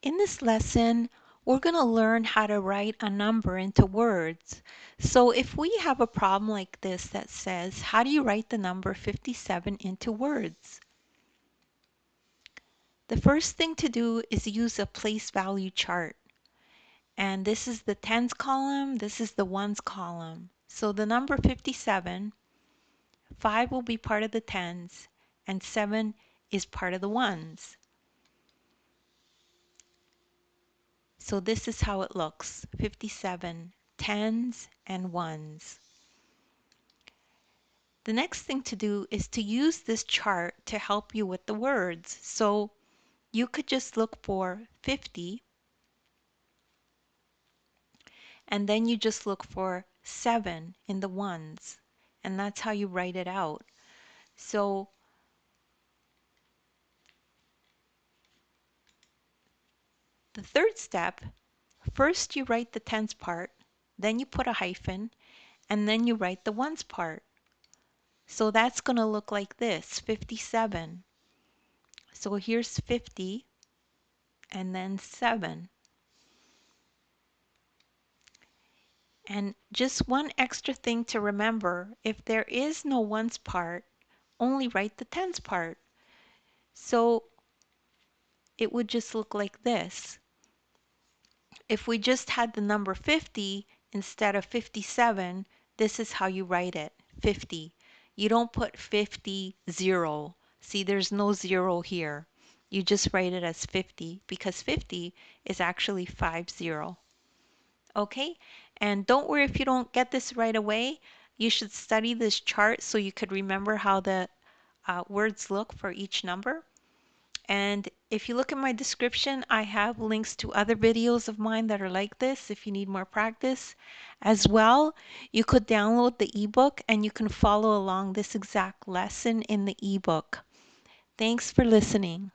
In this lesson, we're going to learn how to write a number into words. So if we have a problem like this that says, how do you write the number 57 into words? The first thing to do is use a place value chart. And this is the tens column, this is the ones column. So the number 57, 5 will be part of the tens, and 7 is part of the ones. So this is how it looks, 57, tens and ones. The next thing to do is to use this chart to help you with the words. So you could just look for 50, and then you just look for 7 in the ones, and that's how you write it out. So the third step, first you write the tens part, then you put a hyphen, and then you write the ones part. So that's going to look like this, 57. So here's 50 and then 7. And just one extra thing to remember, if there is no ones part, only write the tens part. So it would just look like this. If we just had the number 50 instead of 57, this is how you write it, 50. You don't put 50, 0. See, there's no 0 here. You just write it as 50 because 50 is actually 50. Okay? And don't worry if you don't get this right away. You should study this chart so you could remember how the words look for each number. And if you look at my description, I have links to other videos of mine that are like this if you need more practice. As well, you could download the ebook and you can follow along this exact lesson in the ebook. Thanks for listening.